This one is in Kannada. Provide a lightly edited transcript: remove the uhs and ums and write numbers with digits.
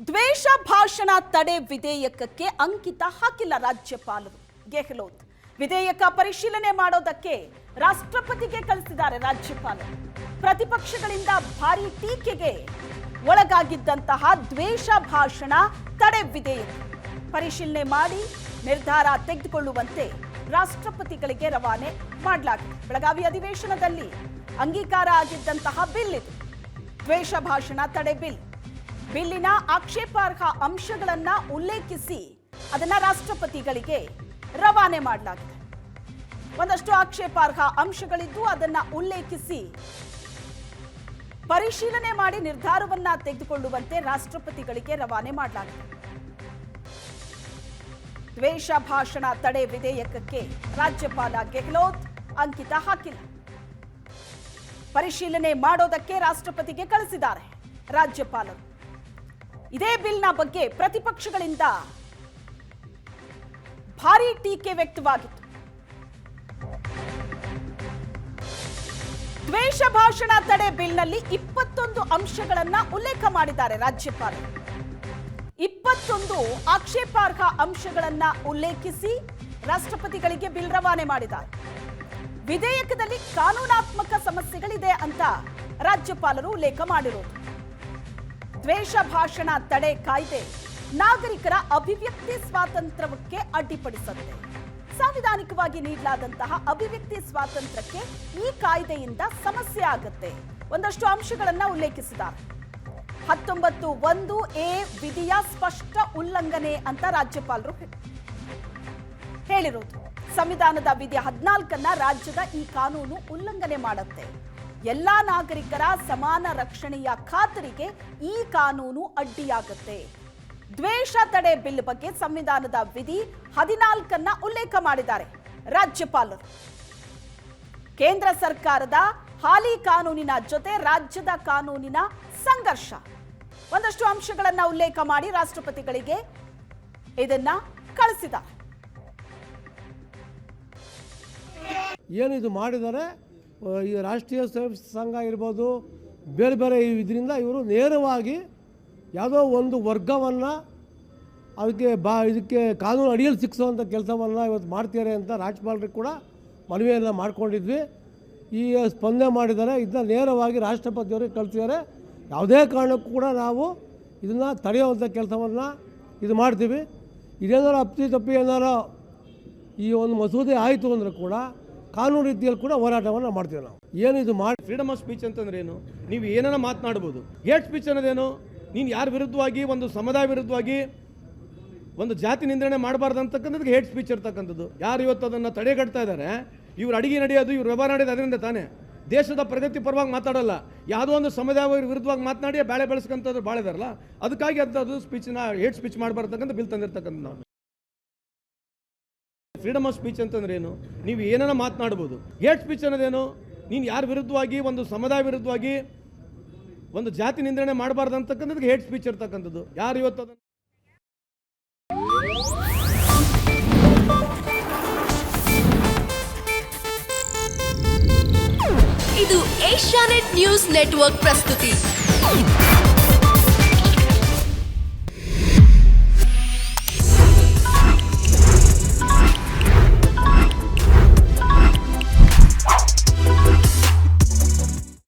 ದ್ವೇಷ ಭಾಷಣ ತಡೆ ವಿಧೇಯಕಕ್ಕೆ ಅಂಕಿತ ಹಾಕಿಲ್ಲ ರಾಜ್ಯಪಾಲರು ಗೆಹ್ಲೋಟ್. ವಿಧೇಯಕ ಪರಿಶೀಲನೆ ಮಾಡೋದಕ್ಕೆ ರಾಷ್ಟ್ರಪತಿಗೆ ಕಳಿಸಿದ್ದಾರೆ ರಾಜ್ಯಪಾಲರು. ಪ್ರತಿಪಕ್ಷಗಳಿಂದ ಭಾರಿ ಟೀಕೆಗೆ ಒಳಗಾಗಿದ್ದಂತಹ ದ್ವೇಷ ಭಾಷಣ ತಡೆ ವಿಧೇಯಕ ಪರಿಶೀಲನೆ ಮಾಡಿ ನಿರ್ಧಾರ ತೆಗೆದುಕೊಳ್ಳುವಂತೆ ರಾಷ್ಟ್ರಪತಿಗಳಿಗೆ ರವಾನೆ ಮಾಡಲಾಗಿದೆ. ಬೆಳಗಾವಿ ಅಧಿವೇಶನದಲ್ಲಿ ಅಂಗೀಕಾರ ಆಗಿದ್ದಂತಹ ಬಿಲ್ ಇದು. ದ್ವೇಷ ಭಾಷಣ ತಡೆ ಬಿಲ್. ಬಿಲ್ಲಿನ ಆಕ್ಷೇಪಾರ್ಹ ಅಂಶಗಳನ್ನ ಉಲ್ಲೇಖಿಸಿ ಅದನ್ನ ರಾಷ್ಟ್ರಪತಿಗಳಿಗೆ ರವಾನೆ ಮಾಡಲಾಗಿದೆ. ಒಂದಷ್ಟು ಆಕ್ಷೇಪಾರ್ಹ ಅಂಶಗಳಿದ್ದು ಅದನ್ನ ಉಲ್ಲೇಖಿಸಿ ಪರಿಶೀಲನೆ ಮಾಡಿ ನಿರ್ಧಾರವನ್ನ ತೆಗೆದುಕೊಳ್ಳುವಂತೆ ರಾಷ್ಟ್ರಪತಿಗಳಿಗೆ ರವಾನೆ ಮಾಡಲಾಗಿದೆ. ದ್ವೇಷ ಭಾಷಣ ತಡೆ ವಿಧೇಯಕಕ್ಕೆ ರಾಜ್ಯಪಾಲ ಗೆಹ್ಲೋಟ್ ಅಂಕಿತ ಹಾಕಿಲ್ಲ. ಪರಿಶೀಲನೆ ಮಾಡೋದಕ್ಕೆ ರಾಷ್ಟ್ರಪತಿಗೆ ಕಳಿಸಿದ್ದಾರೆ ರಾಜ್ಯಪಾಲರು. ಇದೇ ಬಿಲ್ನ ಬಗ್ಗೆ ಪ್ರತಿಪಕ್ಷಗಳಿಂದ ಭಾರೀ ಟೀಕೆ ವ್ಯಕ್ತವಾಗಿತ್ತು. ದ್ವೇಷ ಭಾಷಣ ತಡೆ ಬಿಲ್ನಲ್ಲಿ 21 ಅಂಶಗಳನ್ನ ಉಲ್ಲೇಖ ಮಾಡಿದ್ದಾರೆ ರಾಜ್ಯಪಾಲರು. 21 ಆಕ್ಷೇಪಾರ್ಹ ಅಂಶಗಳನ್ನ ಉಲ್ಲೇಖಿಸಿ ರಾಷ್ಟ್ರಪತಿಗಳಿಗೆ ಬಿಲ್ ರವಾನೆ ಮಾಡಿದ್ದಾರೆ. ವಿಧೇಯಕದಲ್ಲಿ ಕಾನೂನಾತ್ಮಕ ಸಮಸ್ಯೆಗಳಿದೆ ಅಂತ ರಾಜ್ಯಪಾಲರು ಉಲ್ಲೇಖ ಮಾಡಿರೋದು. ದ್ವೇಷ ಭಾಷಣ ತಡೆ ಕಾಯ್ದೆ ನಾಗರಿಕರ ಅಭಿವ್ಯಕ್ತಿ ಸ್ವಾತಂತ್ರ್ಯಕ್ಕೆ ಅಡ್ಡಿಪಡಿಸುತ್ತೆ. ಸಾಂವಿಧಾನಿಕವಾಗಿ ನೀಡಲಾದಂತಹ ಅಭಿವ್ಯಕ್ತಿ ಸ್ವಾತಂತ್ರ್ಯಕ್ಕೆ ಈ ಕಾಯ್ದೆಯಿಂದ ಸಮಸ್ಯೆ ಆಗುತ್ತೆ. ಒಂದಷ್ಟು ಅಂಶಗಳನ್ನ ಉಲ್ಲೇಖಿಸಿದ್ದಾರೆ. 19(1)(a) ವಿಧಿಯ ಸ್ಪಷ್ಟ ಉಲ್ಲಂಘನೆ ಅಂತ ರಾಜ್ಯಪಾಲರು ಹೇಳಿರೋದು. ಸಂವಿಧಾನದ ವಿಧಿ 14 ರಾಜ್ಯದ ಈ ಕಾನೂನು ಉಲ್ಲಂಘನೆ ಮಾಡುತ್ತೆ. ಎಲ್ಲಾ ನಾಗರಿಕರ ಸಮಾನ ರಕ್ಷಣೆಯ ಖಾತರಿಗೆ ಈ ಕಾನೂನು ಅಡ್ಡಿಯಾಗುತ್ತೆ. ದ್ವೇಷ ತಡೆ ಬಿಲ್ ಬಗ್ಗೆ ಸಂವಿಧಾನದ ವಿಧಿ 14 ಉಲ್ಲೇಖ ಮಾಡಿದ್ದಾರೆ ರಾಜ್ಯಪಾಲರು. ಕೇಂದ್ರ ಸರ್ಕಾರದ ಹಾಲಿ ಕಾನೂನಿನ ಜೊತೆ ರಾಜ್ಯದ ಕಾನೂನಿನ ಸಂಘರ್ಷ. ಒಂದಷ್ಟು ಅಂಶಗಳನ್ನ ಉಲ್ಲೇಖ ಮಾಡಿ ರಾಷ್ಟ್ರಪತಿಗಳಿಗೆ ಇದನ್ನ ಕಳಿಸಿದ್ದಾರೆ. ಏನಿದು ಮಾಡಿದರೆ ಈ ರಾಷ್ಟ್ರೀಯ ಸ್ವಯಂ ಸಂಘ ಇರ್ಬೋದು, ಬೇರೆ ಬೇರೆ ಇದರಿಂದ ಇವರು ನೇರವಾಗಿ ಯಾವುದೋ ಒಂದು ವರ್ಗವನ್ನು ಇದಕ್ಕೆ ಕಾನೂನು ಅಡಿಯಲ್ಲಿ ಸಿಕ್ಕಿಸುವಂಥ ಕೆಲಸವನ್ನು ಇವತ್ತು ಮಾಡ್ತಿದ್ದಾರೆ ಅಂತ ರಾಜ್ಯಪಾಲರಿಗೆ ಕೂಡ ಮನವಿಯನ್ನು ಮಾಡ್ಕೊಂಡಿದ್ವಿ. ಈ ಸ್ಪಂದನೆ ಮಾಡಿದ್ದಾರೆ. ಇದನ್ನ ನೇರವಾಗಿ ರಾಷ್ಟ್ರಪತಿಯವರಿಗೆ ಕಳಿಸಿದ್ದಾರೆ. ಯಾವುದೇ ಕಾರಣಕ್ಕೂ ಕೂಡ ನಾವು ಇದನ್ನು ತಡೆಯುವಂಥ ಕೆಲಸವನ್ನು ಇದು ಮಾಡ್ತೀವಿ. ಇದೇನಾರು ಅಪ್ಪಿತಪ್ಪಿ ಏನಾರೋ ಈ ಒಂದು ಮಸೂದೆ ಆಯಿತು ಅಂದರೆ ಕೂಡ ಕಾನೂನು ರೀತಿಯಲ್ಲಿ ಕೂಡ ಹೋರಾಟವನ್ನು ಮಾಡ್ತೀವಿ ನಾವು. ಏನಿದು ಮಾಡಿ ಫ್ರೀಡಮ್ ಆಫ್ ಸ್ಪೀಚ್ ಅಂತಂದ್ರೆ ಏನು? ನೀವು ಏನಾರ ಮಾತನಾಡ್ಬೋದು. Hate speech ಅನ್ನೋದೇನು? ನೀನು ಯಾರ ವಿರುದ್ಧವಾಗಿ, ಒಂದು ಸಮುದಾಯ ವಿರುದ್ಧವಾಗಿ, ಒಂದು ಜಾತಿ ನಿಂದನೆ ಮಾಡಬಾರ್ದು ಅಂತಕ್ಕಂಥದ್ದು ಹೇಟ್ ಸ್ಪೀಚ್ ಇರ್ತಕ್ಕಂಥದ್ದು. ಯಾರು ಇವತ್ತು ಅದನ್ನು ತಡೆಗಟ್ತಾ ಇದ್ದಾರೆ, ಇವ್ರು ಅಡಿಗೆ ನಡೆಯೋದು, ಇವ್ರು ವ್ಯವಹಾರ ನಡೆಯೋದು ಅದರಿಂದ ತಾನೇ. ದೇಶದ ಪ್ರಗತಿ ಪರವಾಗಿ ಮಾತಾಡೋಲ್ಲ, ಯಾವುದೋ ಒಂದು ಸಮುದಾಯ ವಿರುದ್ಧವಾಗಿ ಮಾತನಾಡಿ ಬಾಳೆ ಬೆಳೆಸ್ಕೊಂಥದ್ದು ಭಾಳ ಇದಾರಲ್ಲ, ಅದಕ್ಕಾಗಿ ಅಂಥದ್ದು ಸ್ಪೀಚ್ನ ಹೇಟ್ ಸ್ಪೀಚ್ ಮಾಡಬಾರ್ದಕ್ಕಂಥ ಬಿಲ್ ತಂದಿರ್ತಕ್ಕಂಥ ನಾವು. ಫ್ರೀಡಮ್ ಆಫ್ ಸ್ಪೀಚ್ ಅಂತಂದ್ರೆ ಏನು? ನೀವು ಏನಾರ ಮಾತನಾಡ್ಬೋದು. Hate speech ಅನ್ನೋದೇನು? ನೀನು ಯಾರ ವಿರುದ್ಧವಾಗಿ, ಒಂದು ಸಮುದಾಯ ವಿರುದ್ಧವಾಗಿ, ಒಂದು ಜಾತಿ ನಿಂದನೆ ಮಾಡಬಾರ್ದು ಅಂತಕ್ಕಂಥದ್ದು ಹೇಟ್ ಸ್ಪೀಚ್ ಇರ್ತಕ್ಕಂಥದ್ದು. ಯಾರು ಇವತ್ತು ಅದನ್ನು ಇದು ಏಷ್ಯಾನೆಟ್ ನ್ಯೂಸ್ ನೆಟ್ವರ್ಕ್ ಪ್ರಸ್ತುತಿ.